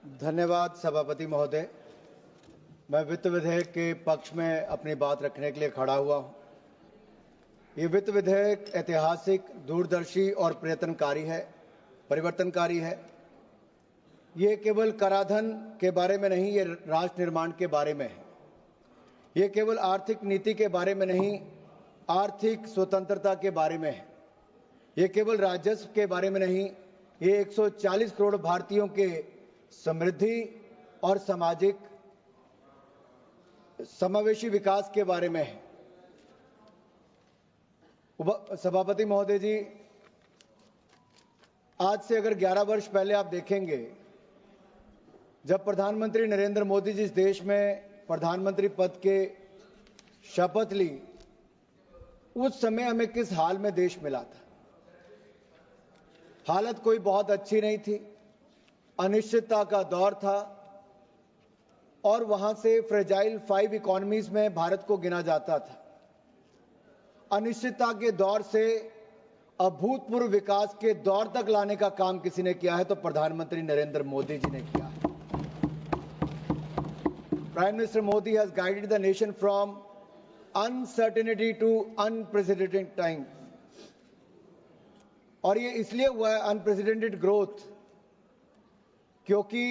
धन्यवाद सभापति महोदय। मैं वित्त विधेयक के पक्ष में अपनी बात रखने के लिए खड़ा हुआ हूं। ये वित्त विधेयक ऐतिहासिक, दूरदर्शी और परिवर्तनकारी है। ये केवल कराधान के बारे में नहीं, ये राष्ट्र निर्माण के बारे में है। ये केवल आर्थिक नीति के बारे में नहीं, आर्थिक स्वतंत्रता के बारे में है। ये केवल राजस्व के बारे में नहीं, ये 140 करोड़ भारतीयों के समृद्धि और सामाजिक समावेशी विकास के बारे में है। सभापति महोदय जी, आज से अगर 11 वर्ष पहले आप देखेंगे, जब प्रधानमंत्री नरेंद्र मोदी जी इस देश में प्रधानमंत्री पद के शपथ ली, उस समय हमें किस हाल में देश मिला था। हालत कोई बहुत अच्छी नहीं थी, अनिश्चितता का दौर था और वहां से फ्रेजाइल 5 इकोनॉमीज में भारत को गिना जाता था। अनिश्चितता के दौर से अभूतपूर्व विकास के दौर तक लाने का काम किसी ने किया है तो प्रधानमंत्री नरेंद्र मोदी जी ने किया है। Prime minister Modi has guided the nation from uncertainty to unprecedented time. और ये इसलिए हुआ है अनप्रेसिडेंटेड ग्रोथ, क्योंकि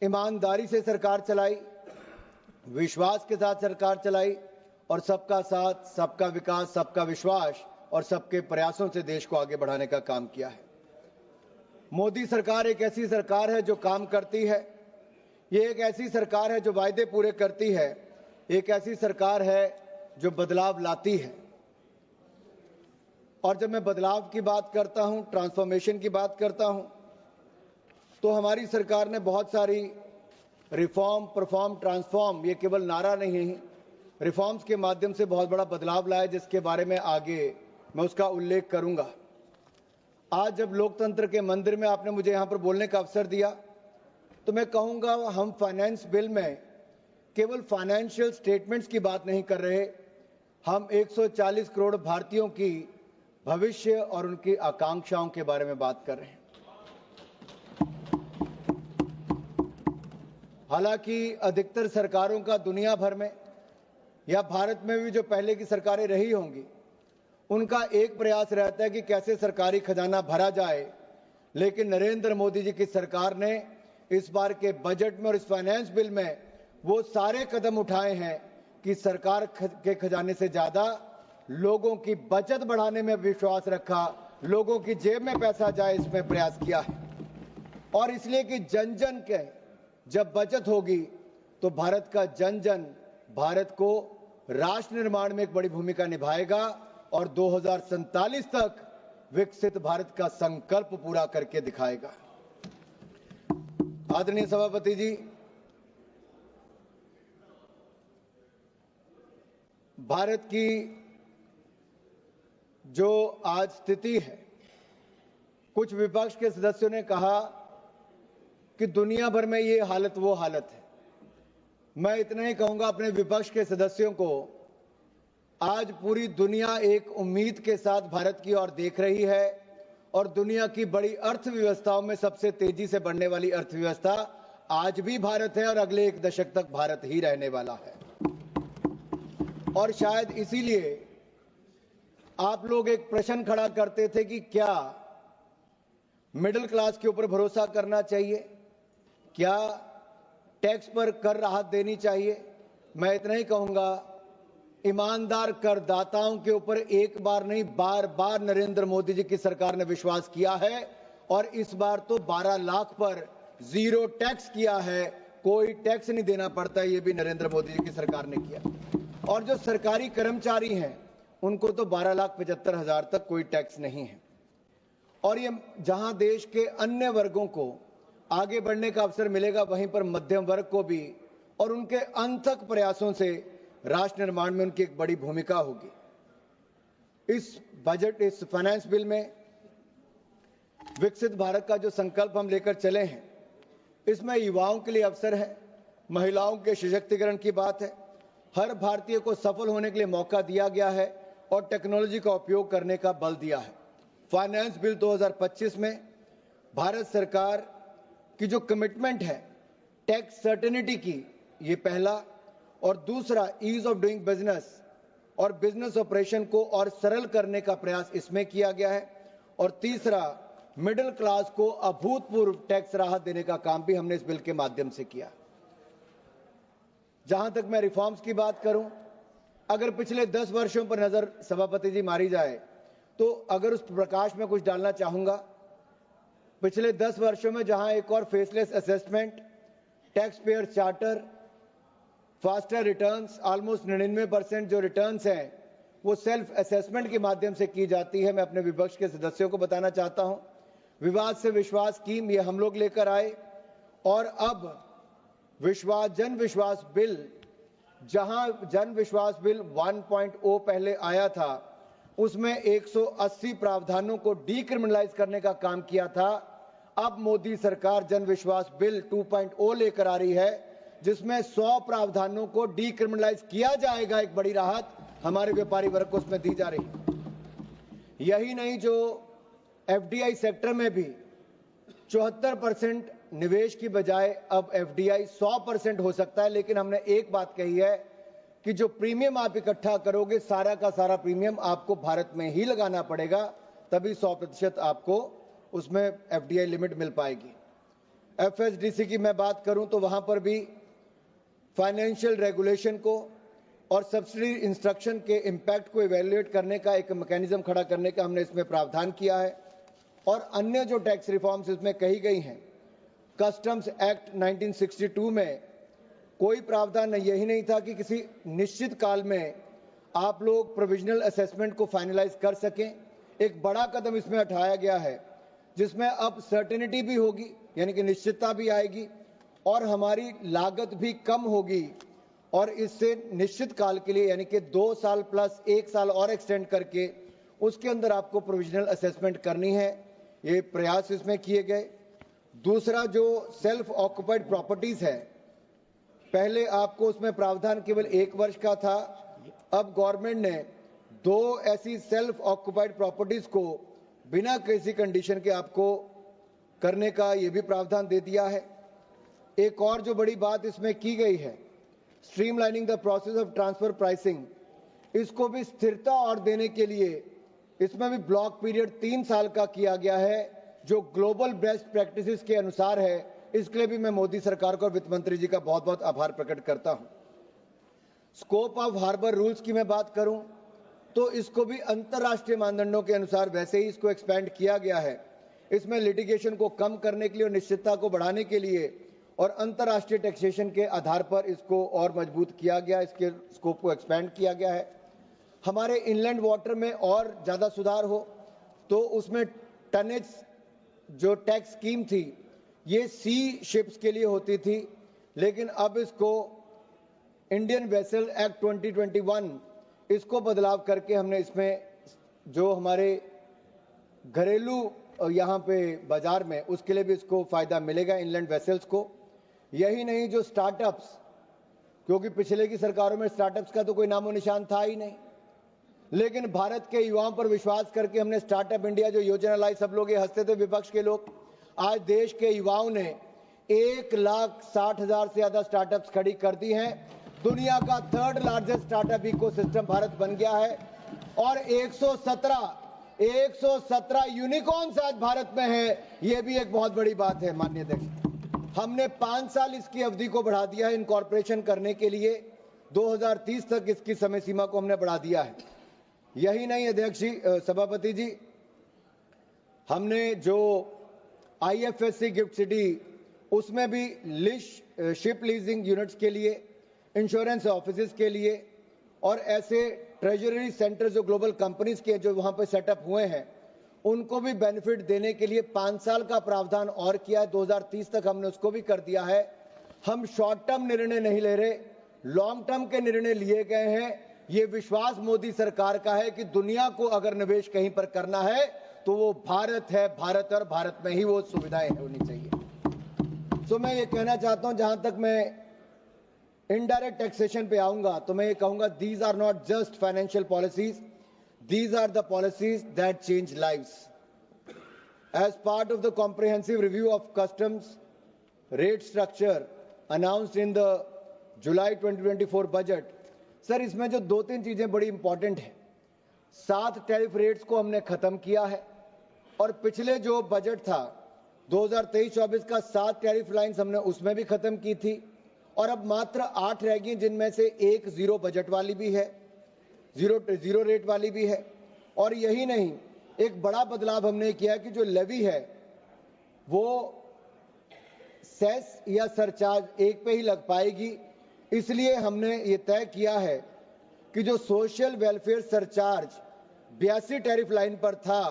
ईमानदारी से सरकार चलाई, विश्वास के साथ सरकार चलाई और सबका साथ, सबका विकास, सबका विश्वास और सबके प्रयासों से देश को आगे बढ़ाने का काम किया है। मोदी सरकार एक ऐसी सरकार है जो काम करती है। ये एक ऐसी सरकार है जो वायदे पूरे करती है। एक ऐसी सरकार है जो बदलाव लाती है। और जब मैं बदलाव की बात करता हूं, ट्रांसफॉर्मेशन की बात करता हूं, तो हमारी सरकार ने बहुत सारी रिफॉर्म, परफॉर्म, ट्रांसफॉर्म, ये केवल नारा नहीं है, रिफॉर्म्स के माध्यम से बहुत बड़ा बदलाव लाया, जिसके बारे में आगे मैं उसका उल्लेख करूंगा। आज जब लोकतंत्र के मंदिर में आपने मुझे यहां पर बोलने का अवसर दिया, तो मैं कहूंगा हम फाइनेंस बिल में केवल फाइनेंशियल स्टेटमेंट्स की बात नहीं कर रहे, हम 140 करोड़ भारतीयों की भविष्य और उनकी आकांक्षाओं के बारे में बात कर रहे हैं। हालांकि अधिकतर सरकारों का दुनिया भर में या भारत में भी जो पहले की सरकारें रही होंगी, उनका एक प्रयास रहता है कि कैसे सरकारी खजाना भरा जाए। लेकिन नरेंद्र मोदी जी की सरकार ने इस बार के बजट में और इस फाइनेंस बिल में वो सारे कदम उठाए हैं कि सरकार के खजाने से ज्यादा लोगों की बचत बढ़ाने में विश्वास रखा, लोगों की जेब में पैसा जाए इसमें प्रयास किया है। और इसलिए कि जन जन के जब बचत होगी तो भारत का जन जन भारत को राष्ट्र निर्माण में एक बड़ी भूमिका निभाएगा और 2047 तक विकसित भारत का संकल्प पूरा करके दिखाएगा। आदरणीय सभापति जी, भारत की जो आज स्थिति है, कुछ विपक्ष के सदस्यों ने कहा कि दुनिया भर में ये हालत वो हालत है। मैं इतना ही कहूंगा अपने विपक्ष के सदस्यों को, आज पूरी दुनिया एक उम्मीद के साथ भारत की ओर देख रही है और दुनिया की बड़ी अर्थव्यवस्थाओं में सबसे तेजी से बढ़ने वाली अर्थव्यवस्था आज भी भारत है और अगले 1 दशक तक भारत ही रहने वाला है। और शायद इसीलिए आप लोग एक प्रश्न खड़ा करते थे कि क्या मिडिल क्लास के ऊपर भरोसा करना चाहिए, क्या टैक्स पर कर राहत देनी चाहिए। मैं इतना ही कहूंगा, ईमानदार करदाताओं के ऊपर एक बार नहीं, बार बार नरेंद्र मोदी जी की सरकार ने विश्वास किया है और इस बार तो 12 लाख पर जीरो टैक्स किया है। कोई टैक्स नहीं देना पड़ता, ये भी नरेंद्र मोदी जी की सरकार ने किया। और जो सरकारी कर्मचारी हैं उनको तो 12,75,000 तक कोई टैक्स नहीं है। और ये जहां देश के अन्य वर्गों को आगे बढ़ने का अवसर मिलेगा, वहीं पर मध्यम वर्ग को भी और उनके अनथक प्रयासों से राष्ट्र निर्माण में उनकी एक बड़ी भूमिका होगी। इस बजट, इस फाइनेंस बिल में विकसित भारत का जो संकल्प हम लेकर चले हैं, इसमें युवाओं के लिए अवसर है, महिलाओं के सशक्तिकरण की बात है, हर भारतीय को सफल होने के लिए मौका दिया गया है और टेक्नोलॉजी का उपयोग करने का बल दिया है। फाइनेंस बिल 2025 में भारत सरकार कि जो कमिटमेंट है टैक्स सर्टेनिटी की, ये पहला, और दूसरा ईज ऑफ डूइंग बिजनेस और बिजनेस ऑपरेशन को और सरल करने का प्रयास इसमें किया गया है, और तीसरा मिडिल क्लास को अभूतपूर्व टैक्स राहत देने का काम भी हमने इस बिल के माध्यम से किया। जहां तक मैं रिफॉर्म्स की बात करूं, अगर पिछले 10 वर्षों पर नजर सभापति जी मारी जाए तो अगर उस प्रकाश में कुछ डालना चाहूंगा, पिछले 10 वर्षों में जहां एक और faceless assessment, tax payer charter, faster returns, almost 99% जो रिटर्न्स हैं वो सेल्फ असेसमेंट के माध्यम से की जाती है। मैं अपने विपक्ष के सदस्यों को बताना चाहता हूं, विवाद से विश्वास स्कीम ये हम लोग लेकर आए, और अब जन विश्वास बिल, जहां जन विश्वास बिल 1.0 पहले आया था, उसमें 180 प्रावधानों को डीक्रिमिनलाइज करने का काम किया था। अब मोदी सरकार जन विश्वास बिल 2.0 लेकर आ रही है, जिसमें 100 प्रावधानों को डीक्रिमिनलाइज किया जाएगा। एक बड़ी राहत हमारे व्यापारी वर्ग को उसमें दी जा रही है। यही नहीं, जो एफडीआई सेक्टर में भी 74% निवेश की बजाय अब एफडीआई 100% हो सकता है। लेकिन हमने एक बात कही है कि जो प्रीमियम आप इकट्ठा करोगे, सारा का सारा प्रीमियम आपको भारत में ही लगाना पड़ेगा, तभी 100% आपको उसमें एफडीआई लिमिट मिल पाएगी। एफएसडीसी की मैं बात करूं तो वहां पर भी फाइनेंशियल रेगुलेशन को और सब्सिडी इंस्ट्रक्शन के इम्पैक्ट को इवैल्यूएट करने का एक मैकेनिज्म खड़ा करने का हमने इसमें प्रावधान किया है। और अन्य जो टैक्स रिफॉर्म्स इसमें कही गई हैं, कस्टम्स एक्ट 1962 में कोई प्रावधान यही नहीं था कि किसी निश्चित काल में आप लोग प्रोविजनल असेसमेंट को फाइनलाइज कर सकें। एक बड़ा कदम इसमें उठाया गया है, जिसमें अब सर्टेनिटी भी होगी, यानी कि निश्चितता भी आएगी, और हमारी लागत भी कम होगी। और इससे निश्चित काल के लिए, यानी कि 2 साल प्लस 1 साल और एक्सटेंड करके उसके अंदर आपको प्रोविजनल असेसमेंट करनी है। ये प्रयास इसमें किए गए। दूसरा, जो सेल्फ ऑक्युपाइड प्रॉपर्टीज है, पहले आपको उसमें प्रावधान केवल 1 वर्ष का था। अब गवर्नमेंट ने 2 ऐसी सेल्फ ऑक्युपाइड प्रॉपर्टीज को बिना किसी कंडीशन के आपको करने का ये भी प्रावधान दे दिया है। एक और जो बड़ी बात इसमें की गई है, streamlining the process of transfer pricing, इसको भी स्थिरता और देने के लिए इसमें भी ब्लॉक पीरियड 3 साल का किया गया है, जो ग्लोबल बेस्ट प्रैक्टिसेस के अनुसार है। इसके लिए भी मैं मोदी सरकार को और वित्त मंत्री जी का बहुत बहुत आभार प्रकट करता हूं। स्कोप ऑफ हार्बर रूल्स की मैं बात करूं तो इसको भी अंतर्राष्ट्रीय मानदंडों के अनुसार वैसे ही इसको एक्सपेंड किया गया है। इसमें लिटिगेशन को कम करने के लिए और निश्चितता को बढ़ाने के लिए और अंतर्राष्ट्रीय टैक्सेशन के आधार पर इसको और मजबूत किया गया, इसके स्कोप को एक्सपेंड किया गया है। हमारे इनलैंड वाटर में और ज्यादा सुधार हो तो उसमें टनेज जो टैक्स स्कीम थी, ये सी शिप्स के लिए होती थी, लेकिन अब इसको इंडियन वेसल एक्ट 2021 इसको बदलाव करके हमने इसमें जो हमारे घरेलू यहाँ पे बाजार में, उसके लिए भी इसको फायदा मिलेगा इनलैंड वेसल्स को। यही नहीं, जो स्टार्टअप्स, क्योंकि पिछले की सरकारों में स्टार्टअप्स का तो कोई नामो निशान था ही नहीं, लेकिन भारत के युवाओं पर विश्वास करके हमने स्टार्टअप इंडिया जो योजना लाई, सब लोग ये हंसते थे विपक्ष के लोग, आज देश के युवाओं ने 1,60,000 से ज्यादा स्टार्टअप्स खड़ी कर दी हैं। दुनिया का 3rd largest startup ecosystem Bharat बन गया है, और 117 यूनिकॉर्न्स आज भारत में है। ये भी एक बहुत बड़ी बात है माननीय अध्यक्ष। हमने 5 साल इसकी अवधि को बढ़ा दिया है इनकॉर्पोरेशन करने के लिए, 2030 तक इसकी समय सीमा को हमने बढ़ा दिया है। यही नहीं अध्यक्ष जी, सभापति जी, हमने जो आईएफएससी गिफ्ट सिटी, उसमें भी शिप लीजिंग यूनिट्स के लिए, इंश्योरेंस ऑफिसेज के लिए और ऐसे ट्रेजरी सेंटर जो ग्लोबल कंपनीज के जो वहां पे सेटअप हुए हैं, उनको भी बेनिफिट देने के लिए 5 साल का प्रावधान और किया है। 2030 तक हमने उसको भी कर दिया है। हम शॉर्ट टर्म निर्णय नहीं ले रहे, लॉन्ग टर्म के निर्णय लिए गए हैं। ये विश्वास मोदी सरकार का है कि दुनिया को अगर निवेश कहीं पर करना है तो वो भारत है, भारत और भारत में ही वो सुविधाएं होनी चाहिए। तो मैं ये कहना चाहता हूं, जहां तक मैं इनडायरेक्ट टैक्सेशन पे आऊंगा तो मैं ये कहूंगा, these are not just financial policies, these are the policies that change lives. As part of the comprehensive review of customs rate structure announced in the July 2024 budget, sir इसमें जो 2-3 चीजें बड़ी इंपॉर्टेंट है। 7 टैरिफ रेट्स को हमने खत्म किया है और पिछले जो बजट था 2023-24 का 7 टैरिफ लाइंस हमने उसमें भी खत्म की थी और अब मात्र 8 रह गई, जिनमें से एक जीरो बजट वाली भी है, जीरो रेट वाली भी है। और यही नहीं, एक बड़ा बदलाव हमने किया कि जो लेवी है वो सेस या सरचार्ज एक पे ही लग पाएगी। इसलिए हमने ये तय किया है कि जो social welfare surcharge 82 tariff line पर था,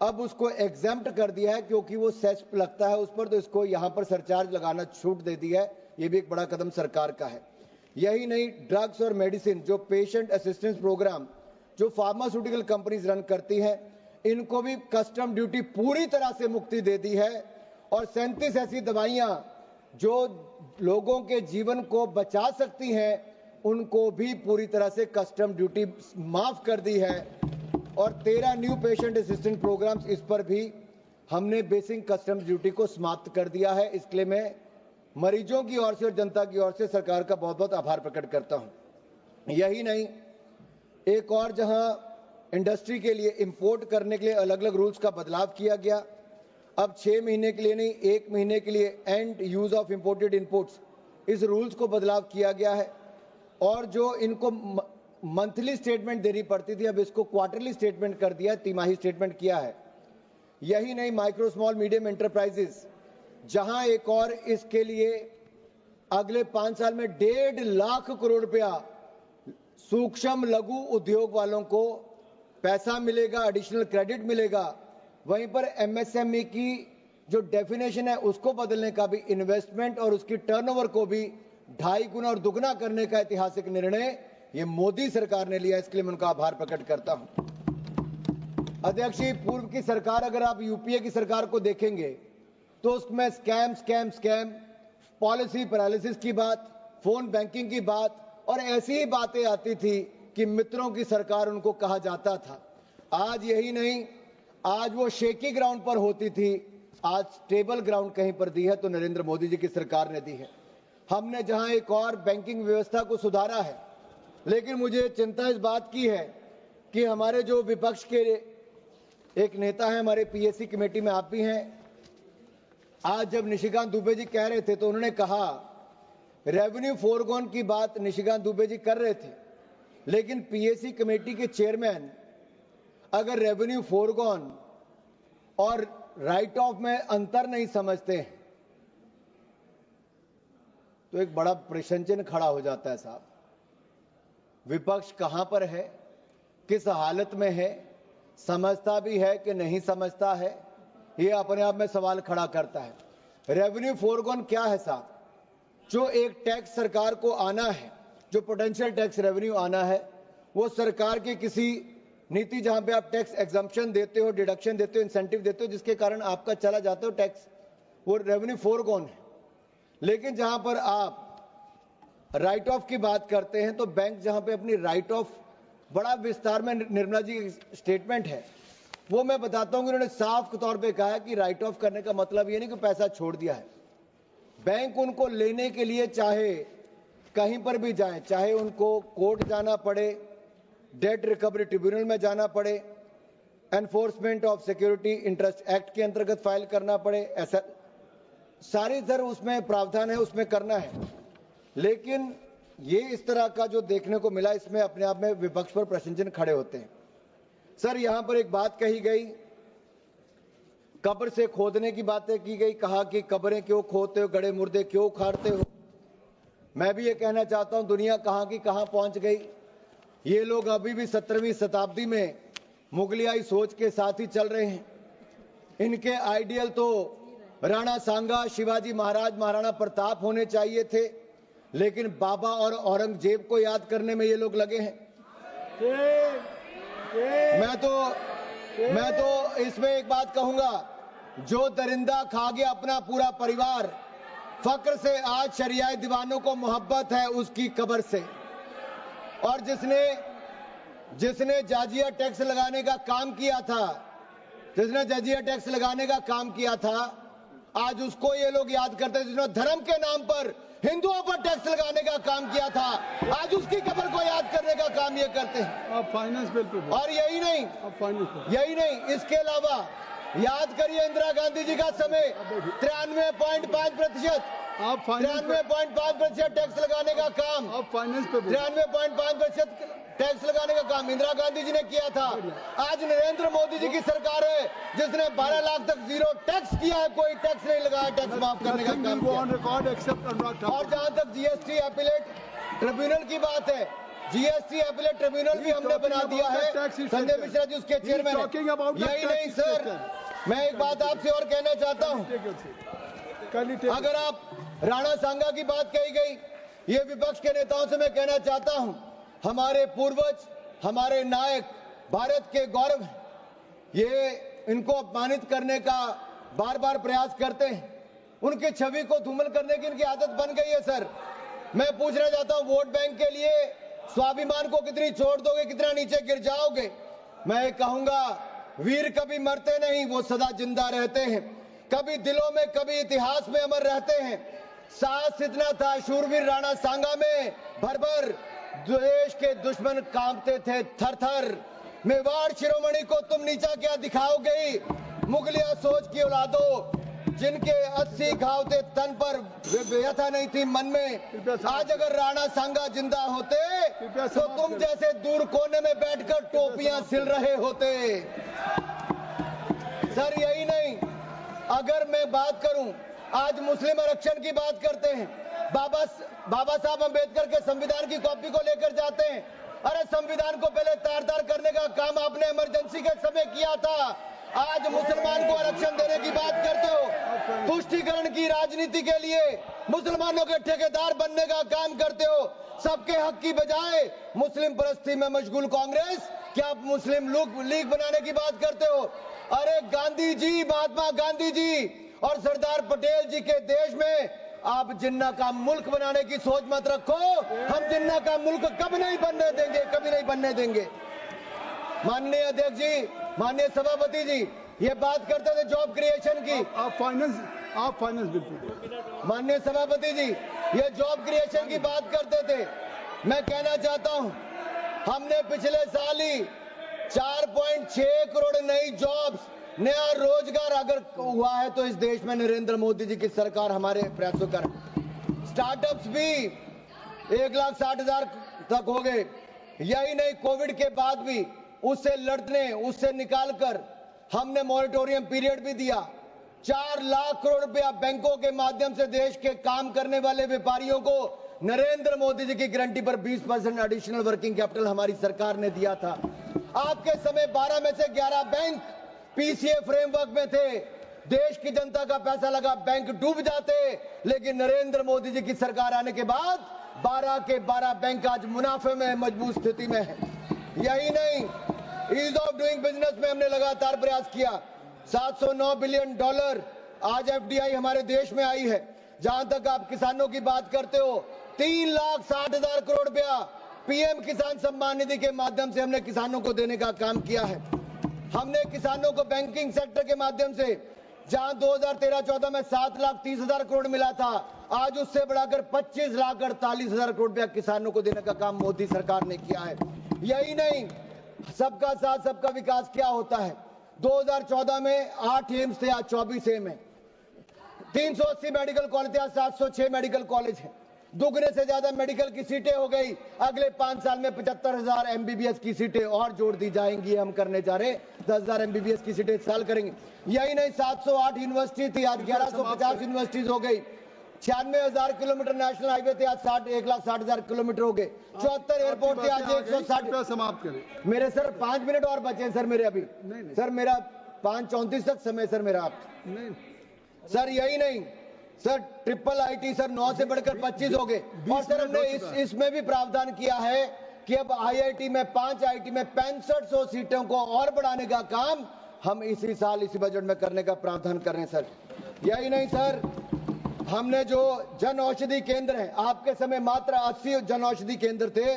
अब उसको एग्जेम्प्ट कर दिया है क्योंकि वो सेस लगता है उस पर, तो इसको यहां पर सरचार्ज लगाना छूट दे दी है। ये भी एक बड़ा कदम सरकार का है। यही नहीं, ड्रग्स और मेडिसिन जो पेशेंट असिस्टेंस प्रोग्राम जो फार्मास्यूटिकल कंपनीज रन करती हैं, इनको भी कस्टम ड्यूटी पूरी तरह से मुक्ति दे दी है और 37 ऐसी दवाइयां जो लोगों के जीवन को बचा सकती हैं, उनको भी पूरी तरह से कस्टम ड्यूटी माफ कर दी है। और 13 न्यू पेशेंट असिस्टेंट प्रोग्राम्स, इस पर भी हमने बेसिक कस्टम ड्यूटी को समाप्त कर दिया है। इसके लिए मैं मरीजों की ओर से और जनता की ओर से सरकार का बहुत बहुत आभार प्रकट करता हूं। यही नहीं, एक और जहां इंडस्ट्री के लिए इंपोर्ट करने के लिए अलग अलग रूल्स का बदलाव किया गया। अब 6 महीने के लिए नहीं, 1 महीने के लिए and use of imported inputs, इस रूल्स को बदलाव किया गया है। और जो इनको मंथली स्टेटमेंट देनी पड़ती थी, अब इसको क्वार्टरली स्टेटमेंट कर दिया है, तिमाही स्टेटमेंट किया है। यही नहीं, माइक्रो स्मॉल मीडियम एंटरप्राइजेस, जहां एक और इसके लिए अगले 5 साल में 1.5 लाख करोड़ रुपया सूक्ष्म लघु उद्योग वालों को पैसा मिलेगा, एडिशनल क्रेडिट मिलेगा। वहीं पर एमएसएमई की जो डेफिनेशन है उसको बदलने का भी, इन्वेस्टमेंट और उसकी टर्नओवर को भी 2.5 गुना और दुगना करने का ऐतिहासिक निर्णय ये मोदी सरकार ने लिया। इसके लिए मैं उनका आभार प्रकट करता हूं। अध्यक्ष जी, पूर्व की सरकार, अगर आप यूपीए की सरकार को देखेंगे तो उसमें scam scam scam, policy paralysis की बात, फोन बैंकिंग की बात और ऐसी ही बातें आती थी कि मित्रों की सरकार उनको कहा जाता था। आज यही नहीं, आज वो शेकी ग्राउंड पर होती थी, आज स्टेबल ग्राउंड कहीं पर दी है तो नरेंद्र मोदी जी की सरकार ने दी है। हमने जहां एक और बैंकिंग व्यवस्था को सुधारा है, लेकिन मुझे चिंता इस बात की है कि हमारे जो विपक्ष के एक नेता हैं, हमारे पीएससी कमेटी में आप भी हैं, आज जब निशिकांत दुबे जी कह रहे थे तो उन्होंने कहा रेवेन्यू फोरगॉन की बात निशिकांत दुबे जी कर रहे थे, लेकिन पीएससी कमेटी के चेयरमैन अगर रेवेन्यू फोरगॉन और राइट ऑफ में अंतर नहीं समझते हैं तो एक बड़ा प्रश्न चिन्ह खड़ा हो जाता है। साहब, विपक्ष कहां पर है, किस हालत में है, समझता भी है कि नहीं समझता है, ये अपने आप में सवाल खड़ा करता है। रेवेन्यू फोरगॉन क्या है साहब? जो एक टैक्स सरकार को आना है, जो पोटेंशियल टैक्स रेवेन्यू आना है, वो सरकार की किसी नीति जहां पे आप टैक्स एग्जम्पशन देते हो, डिडक्शन देते हो, इंसेंटिव देते हो, जिसके कारण आपका चला जाता हो टैक्स, वो रेवेन्यू फोरगॉन है। लेकिन जहां पर आप राइट ऑफ की बात करते हैं तो बैंक जहां पे अपनी राइट ऑफ बड़ा विस्तार में, निर्मला जी स्टेटमेंट है वो मैं बताता हूं कि उन्होंने साफ तौर पे कहा है कि राइट ऑफ करने का मतलब ये नहीं कि पैसा छोड़ दिया है। बैंक उनको लेने के लिए चाहे कहीं पर भी जाए, चाहे उनको कोर्ट जाना पड़े, डेट रिकवरी ट्रिब्यूनल में जाना पड़े, enforcement of security interest act के अंतर्गत फाइल करना पड़े, ऐसा सारी सर उसमें प्रावधान है, उसमें करना है। लेकिन ये इस तरह का जो देखने को मिला, इसमें अपने आप में विपक्ष पर प्रश्न चिन्ह खड़े होते हैं। सर, यहां पर एक बात कही गई, कब्र से खोदने की बातें की गई, कहा कि कब्रें क्यों खोदते हो, गड़े मुर्दे क्यों उखाड़ते हो। मैं भी ये कहना चाहता हूं, दुनिया कहां की कहां पहुंच गई। ये लोग अभी भी 17वीं शताब्दी में मुगलियाई सोच के साथ ही चल रहे हैं। इनके आइडियल तो राणा सांगा, शिवाजी महाराज, महाराणा प्रताप होने चाहिए थे, लेकिन बाबा और औरंगजेब को याद करने में ये लोग लगे हैं। मैं तो इसमें एक बात कहूंगा, जो दरिंदा खा गया अपना पूरा परिवार, फक्र से आज शरियाई दीवानों को मोहब्बत है उसकी कब्र से। और जिसने जाजिया टैक्स लगाने का काम किया था, आज उसको ये लोग याद करते हैं जिन्होंने धर्म के नाम पर हिंदुओं पर टैक्स लगाने का काम किया था। आज उसकी कब्र को याद करने का काम ये करते हैं। आप फाइनेंस बिल पे और यही नहीं, इसके अलावा याद करिए इंदिरा गांधी जी का समय 93.5% 93.5% टैक्स लगाने का काम, आप फाइनेंस पे 93.5% टैक्स लगाने का काम इंदिरा गांधी जी ने किया था। आज नरेंद्र मोदी जी की सरकार है जिसने 12 लाख तक जीरो टैक्स किया है, कोई टैक्स नहीं लगाया, टैक्स माफ करने का काम किया। और जहां तक जीएसटी अपीलेट ट्रिब्यूनल की बात है, जीएसटी अपीलेट ट्रिब्यूनल भी हमने बना दिया है, संजय मिश्रा जी उसके चेयरमैन है। यही नहीं सर, मैं एक बात आपसे और कहना चाहता हूं, अगर आप राणा सांगा की बात कही गई, ये विपक्ष के नेताओं से मैं कहना चाहता हूं, हमारे पूर्वज, हमारे नायक भारत के गौरव हैं, ये इनको अपमानित करने का बार बार प्रयास करते हैं, उनकी छवि को धूमिल करने की इनकी आदत बन गई है। सर मैं पूछना चाहता हूं, वोट बैंक के लिए स्वाभिमान को कितनी छोड़ दोगे, कितना नीचे गिर जाओगे? मैं कहूंगा वीर कभी मरते नहीं, वो सदा जिंदा रहते हैं, कभी दिलों में कभी इतिहास में अमर रहते हैं। साहस इतना था शूरवीर राणा सांगा में, भर भर देश के दुश्मन कांपते थे थर थर। मेवाड़ शिरोमणि को तुम नीचा क्या दिखाओगे? मुगलिया सोच की औलादों, जिनके 80 घाव थे तन पर, व्यथा नहीं थी मन में। आज अगर राणा सांगा जिंदा होते तो तुम जैसे दूर कोने में बैठकर टोपियां सिल रहे होते। सर यही नहीं, अगर मैं बात करूं, आज मुस्लिम आरक्षण की बात करते हैं, बाबा साहब अंबेडकर के संविधान की कॉपी को लेकर जाते हैं। अरे संविधान को पहले तार तार करने का काम आपने इमरजेंसी के समय किया था, आज मुसलमान को आरक्षण देने की बात करते हो। तुष्टीकरण की राजनीति के लिए मुसलमानों के ठेकेदार बनने का काम करते हो। सबके हक की बजाय मुस्लिम परस्ती में मशगूल कांग्रेस, क्या आप मुस्लिम लीग बनाने की बात करते हो? अरे गांधी जी, महात्मा गांधी जी और सरदार पटेल जी के देश में आप जिन्ना का मुल्क बनाने की सोच मत रखो। हम जिन्ना का मुल्क कभी नहीं बनने देंगे, कभी नहीं बनने देंगे। माननीय अध्यक्ष जी, माननीय सभापति जी, ये बात करते थे जॉब क्रिएशन की। आप फाइनेंस बिल। माननीय सभापति जी, ये जॉब क्रिएशन की बात करते थे। मैं कहना चाहता हूं, हमने पिछले साल ही 4.6 करोड़ नई जॉब्स, नया रोजगार अगर हुआ है तो इस देश में नरेंद्र मोदी जी की सरकार हमारे प्रयासों कर। स्टार्टअप्स भी 1,60,000 तक हो गए। यही नहीं, कोविड के बाद भी उससे लड़ने, उससे निकालकर हमने मॉनिटोरियम पीरियड भी दिया। 4 लाख करोड़ रुपया बैंकों के माध्यम से देश के काम करने वाले व्यापारियों को नरेंद्र मोदी जी की गारंटी पर 20% एडिशनल वर्किंग कैपिटल हमारी सरकार ने दिया था। आपके समय 12 में से 11 बैंक पीसीए फ्रेमवर्क में थे। देश की जनता का पैसा लगा, बैंक डूब जाते, लेकिन नरेंद्र मोदी जी की सरकार आने के बाद 12 के 12 बैंक आज मुनाफे में, मजबूत स्थिति में है। यही नहीं, ईज ऑफ डूइंग बिजनेस में हमने लगातार प्रयास किया। 709 बिलियन डॉलर आज एफडीआई हमारे देश में आई है। जहां तक आप किसानों की बात करते हो, 3,60,000 करोड़ रुपया पीएम किसान सम्मान निधि के माध्यम से हमने किसानों को देने का काम किया है। हमने किसानों को बैंकिंग सेक्टर के माध्यम से, जहां 2013-14 में 7,30,000 करोड़ मिला था, आज उससे बढ़ाकर 25,48,000 करोड़ रुपया किसानों को देने का काम मोदी सरकार ने किया है। यही नहीं, सबका साथ सबका विकास क्या होता है। 2014 में 8 एम्स थे, आज 24 एम्स है। 380 मेडिकल कॉलेज थे, आज 706 मेडिकल कॉलेज है। दुगने से ज्यादा मेडिकल की सीटें हो गई। अगले 5 साल में 75,000 एमबीबीएस की सीटें और जोड़ दी जाएंगी। हम करने जा रहे 10,000 एमबीबीएस की सीटें इस साल करेंगे। यही नहीं, 708 यूनिवर्सिटी थी, आज 1150 यूनिवर्सिटीज हो गई। 96,000 किलोमीटर नेशनल हाईवे थे, आज 1,60,000 किलोमीटर हो गए। 74 एयरपोर्ट थे, आज 160। समाप्त करें मेरे सर 5 मिनट और बचे सर मेरे अभी। नहीं। सर मेरा 5:34 तक समय सर मेरा। आप नहीं सर, यही नहीं सर, ट्रिपल आईटी सर 9 से बढ़कर 25 हो गए। और सर हमने इसमें भी प्रावधान किया है कि अब आईआईटी में 5 आईटी में 6500 सीटों को और बढ़ाने का काम हम इसी साल इसी बजट में करने का प्रावधान कर रहे हैं सर। यही नहीं सर, हमने जो जन औषधि केंद्र है, आपके समय मात्र 80 जन औषधि केंद्र थे,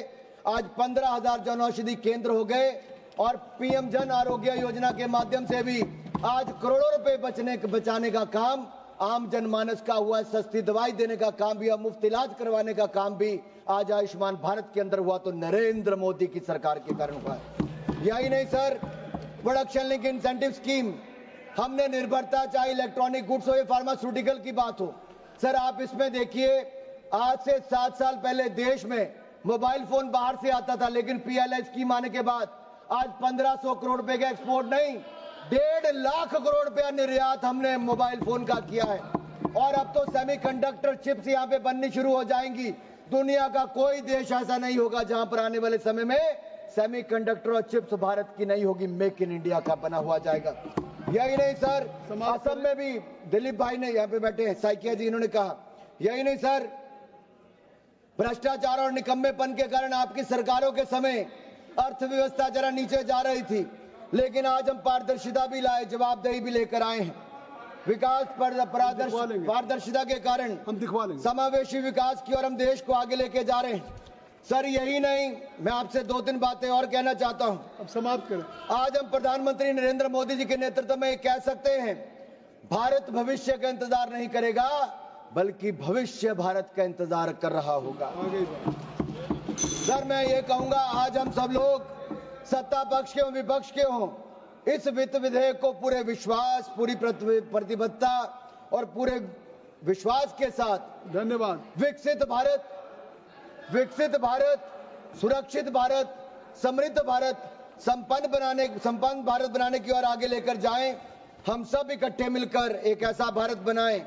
आज 15,000 जन औषधि केंद्र हो गए। और पीएम जन आरोग्य योजना के माध्यम से भी आज करोड़ों रुपए बचाने का काम आम जनमानस का हुआ, सस्ती दवाई देने का काम भी हुआ, मुफ्त इलाज करवाने का काम भी आज आयुष्मान भारत के अंदर हुआ तो नरेंद्र मोदी की सरकार के कारण हुआ है। यही नहीं sir, production link incentive scheme हमने निर्भरता, चाहे इलेक्ट्रॉनिक गुड्स हो या फार्मास्यूटिकल की बात हो, सर आप इसमें देखिए आज से 7 साल पहले देश में मोबाइल फोन बाहर से आता था, लेकिन पीएलआई स्कीम आने के बाद आज 1500 करोड़ रुपए का एक्सपोर्ट नहीं, 1.5 लाख करोड़ रुपया निर्यात हमने मोबाइल फोन का किया है। और अब तो सेमीकंडक्टर चिप्स यहाँ पे बननी शुरू हो जाएंगी। दुनिया का कोई देश ऐसा नहीं होगा जहां पर आने वाले समय में सेमीकंडक्टर और चिप्स भारत की नहीं होगी, मेक इन इंडिया का बना हुआ जाएगा। यही नहीं सर, असम में भी दिलीप भाई ने यहाँ पे बैठे हैं, साइकिया जी, इन्होंने कहा यही नहीं सर, भ्रष्टाचार और निकम्मेपन के कारण आपकी सरकारों के समय अर्थव्यवस्था जरा नीचे जा रही थी, लेकिन आज हम पारदर्शिता भी लाए, जवाबदेही भी लेकर आए हैं। विकास पारदर्शिता के कारण हम दिखवा लेंगे समावेशी विकास की ओर हम देश को आगे लेके जा रहे हैं। सर यही नहीं, मैं आपसे 2-3 बातें और कहना चाहता हूं। अब समाप्त करें। आज हम प्रधानमंत्री नरेंद्र मोदी जी के नेतृत्व में कह सकते हैं, भारत भविष्य का इंतजार नहीं करेगा, बल्कि भविष्य भारत का इंतजार कर रहा होगा। सर मैं ये कहूंगा, आज हम सब लोग सत्ता पक्ष के हो विपक्ष के हो, इस वित्त विधेयक को पूरे विश्वास, पूरी प्रतिबद्धता और पूरे विश्वास के साथ, धन्यवाद, विकसित भारत, सुरक्षित भारत, समृद्ध भारत, संपन्न भारत बनाने की ओर आगे लेकर जाएं। हम सब इकट्ठे मिलकर एक ऐसा भारत बनाएं।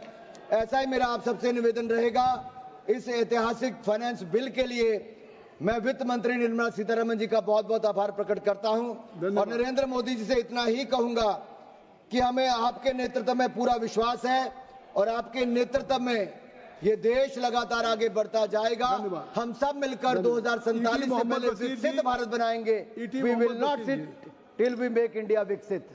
ऐसा ही मेरा आप सबसे निवेदन रहेगा। इस ऐतिहासिक फाइनेंस बिल के लिए मैं वित्त मंत्री निर्मला सीतारमण जी का बहुत बहुत आभार प्रकट करता हूं और नरेंद्र मोदी जी से इतना ही कहूंगा कि हमें आपके नेतृत्व में पूरा विश्वास है और आपके नेतृत्व में ये देश लगातार आगे बढ़ता जाएगा। हम सब मिलकर 2047 से पहले विकसित भारत बनाएंगे। We will not sit till we make India विकसित।